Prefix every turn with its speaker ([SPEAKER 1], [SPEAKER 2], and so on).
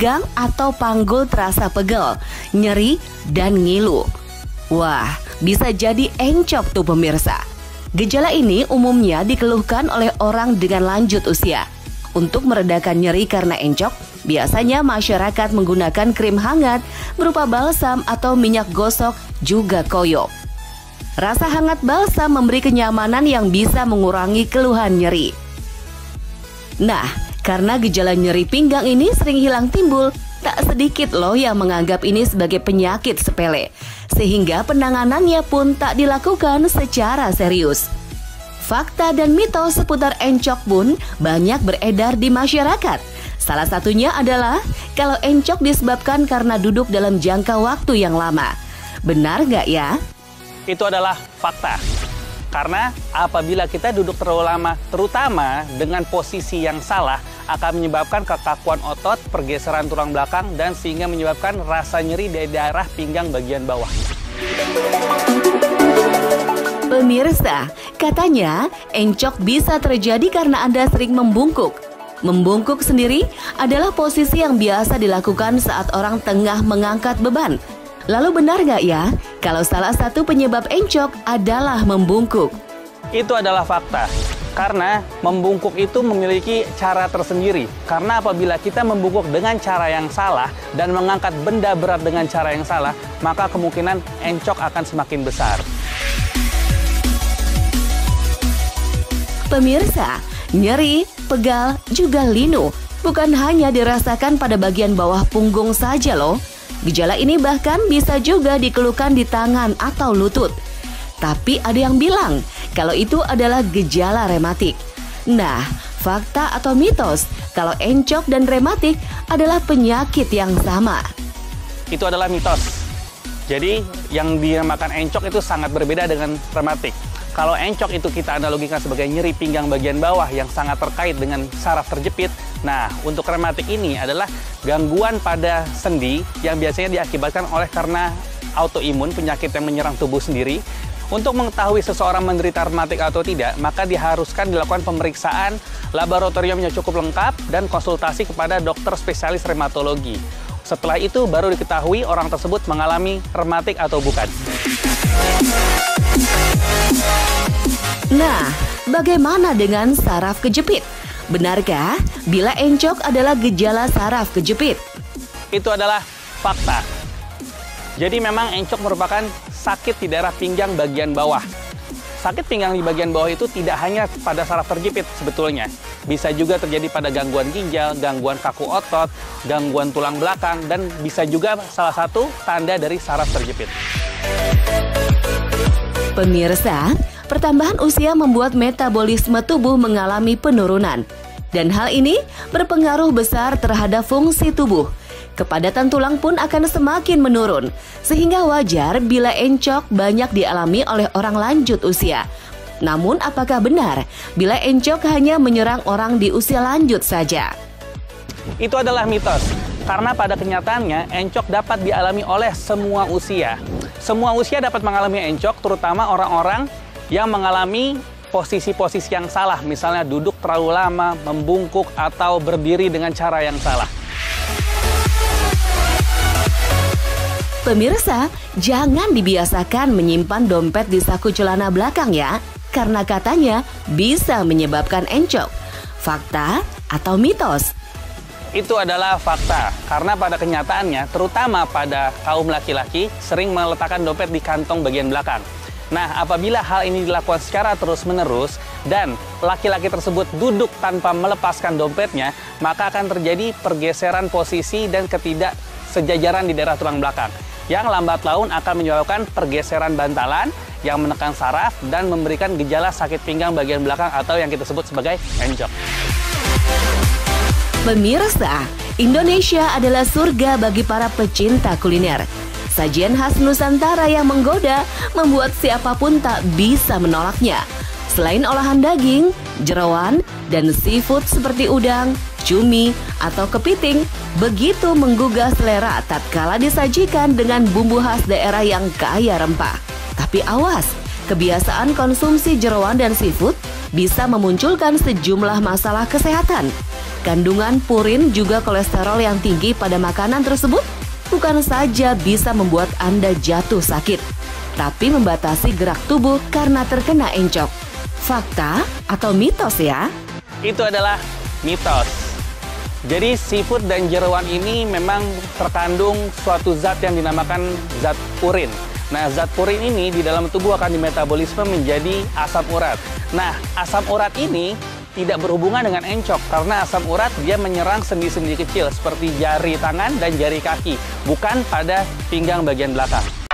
[SPEAKER 1] tegang atau panggul terasa pegel, nyeri, dan ngilu. Wah, bisa jadi encok tuh pemirsa. Gejala ini umumnya dikeluhkan oleh orang dengan lanjut usia. Untuk meredakan nyeri karena encok, biasanya masyarakat menggunakan krim hangat berupa balsam atau minyak gosok juga koyo. Rasa hangat balsam memberi kenyamanan yang bisa mengurangi keluhan nyeri. Nah, karena gejala nyeri pinggang ini sering hilang timbul, tak sedikit loh yang menganggap ini sebagai penyakit sepele, sehingga penanganannya pun tak dilakukan secara serius. Fakta dan mitos seputar encok pun banyak beredar di masyarakat. Salah satunya adalah kalau encok disebabkan karena duduk dalam jangka waktu yang lama. Benar nggak ya?
[SPEAKER 2] Itu adalah fakta. Karena apabila kita duduk terlalu lama, terutama dengan posisi yang salah, akan menyebabkan kekakuan otot, pergeseran tulang belakang, dan sehingga menyebabkan rasa nyeri di daerah pinggang bagian bawah.
[SPEAKER 1] Pemirsa, katanya encok bisa terjadi karena Anda sering membungkuk. Membungkuk sendiri adalah posisi yang biasa dilakukan saat orang tengah mengangkat beban. Lalu benar nggak ya kalau salah satu penyebab encok adalah membungkuk?
[SPEAKER 2] Itu adalah fakta. Karena membungkuk itu memiliki cara tersendiri. Karena apabila kita membungkuk dengan cara yang salah dan mengangkat benda berat dengan cara yang salah, maka kemungkinan encok akan semakin besar.
[SPEAKER 1] Pemirsa, nyeri, pegal, juga linu bukan hanya dirasakan pada bagian bawah punggung saja loh. Gejala ini bahkan bisa juga dikeluhkan di tangan atau lutut. Tapi ada yang bilang kalau itu adalah gejala rematik. Nah, fakta atau mitos kalau encok dan rematik adalah penyakit yang sama?
[SPEAKER 2] Itu adalah mitos. Jadi yang dinamakan encok itu sangat berbeda dengan rematik. Kalau encok itu kita analogikan sebagai nyeri pinggang bagian bawah yang sangat terkait dengan saraf terjepit. Nah, untuk rematik ini adalah gangguan pada sendi yang biasanya diakibatkan oleh karena autoimun, penyakit yang menyerang tubuh sendiri. Untuk mengetahui seseorang menderita rematik atau tidak, maka diharuskan dilakukan pemeriksaan laboratorium yang cukup lengkap dan konsultasi kepada dokter spesialis reumatologi. Setelah itu baru diketahui orang tersebut mengalami rematik atau bukan.
[SPEAKER 1] Nah, bagaimana dengan saraf kejepit? Benarkah bila encok adalah gejala saraf kejepit?
[SPEAKER 2] Itu adalah fakta. Jadi memang encok merupakan sakit di daerah pinggang bagian bawah. Sakit pinggang di bagian bawah itu tidak hanya pada saraf terjepit sebetulnya. Bisa juga terjadi pada gangguan ginjal, gangguan kaku otot, gangguan tulang belakang, dan bisa juga salah satu tanda dari saraf terjepit.
[SPEAKER 1] Pemirsa, pertambahan usia membuat metabolisme tubuh mengalami penurunan. Dan hal ini berpengaruh besar terhadap fungsi tubuh. Kepadatan tulang pun akan semakin menurun, sehingga wajar bila encok banyak dialami oleh orang lanjut usia. Namun apakah benar bila encok hanya menyerang orang di usia lanjut saja?
[SPEAKER 2] Itu adalah mitos, karena pada kenyataannya encok dapat dialami oleh semua usia. Semua usia dapat mengalami encok, terutama orang-orang yang mengalami posisi-posisi yang salah, misalnya duduk terlalu lama, membungkuk, atau berdiri dengan cara yang salah.
[SPEAKER 1] Pemirsa, jangan dibiasakan menyimpan dompet di saku celana belakang ya, karena katanya bisa menyebabkan encok. Fakta atau mitos?
[SPEAKER 2] Itu adalah fakta, karena pada kenyataannya, terutama pada kaum laki-laki, sering meletakkan dompet di kantong bagian belakang. Nah, apabila hal ini dilakukan secara terus-menerus dan laki-laki tersebut duduk tanpa melepaskan dompetnya, maka akan terjadi pergeseran posisi dan ketidaksejajaran di daerah tulang belakang, yang lambat laun akan menyebabkan pergeseran bantalan yang menekan saraf dan memberikan gejala sakit pinggang bagian belakang atau yang kita sebut sebagai encok.
[SPEAKER 1] Pemirsa, Indonesia adalah surga bagi para pecinta kuliner. Sajian khas Nusantara yang menggoda membuat siapapun tak bisa menolaknya. Selain olahan daging, jerawan, dan seafood seperti udang, cumi, atau kepiting, begitu menggugah selera tatkala disajikan dengan bumbu khas daerah yang kaya rempah. Tapi awas, kebiasaan konsumsi jerawan dan seafood bisa memunculkan sejumlah masalah kesehatan. Kandungan purin juga kolesterol yang tinggi pada makanan tersebut bukan saja bisa membuat Anda jatuh sakit, tapi membatasi gerak tubuh karena terkena encok. Fakta atau mitos ya?
[SPEAKER 2] Itu adalah mitos. Jadi seafood dan jeroan ini memang terkandung suatu zat yang dinamakan zat purin. Nah, zat purin ini di dalam tubuh akan dimetabolisme menjadi asam urat. Nah, asam urat ini tidak berhubungan dengan encok karena asam urat dia menyerang sendi-sendi kecil seperti jari tangan dan jari kaki, bukan pada pinggang bagian belakang.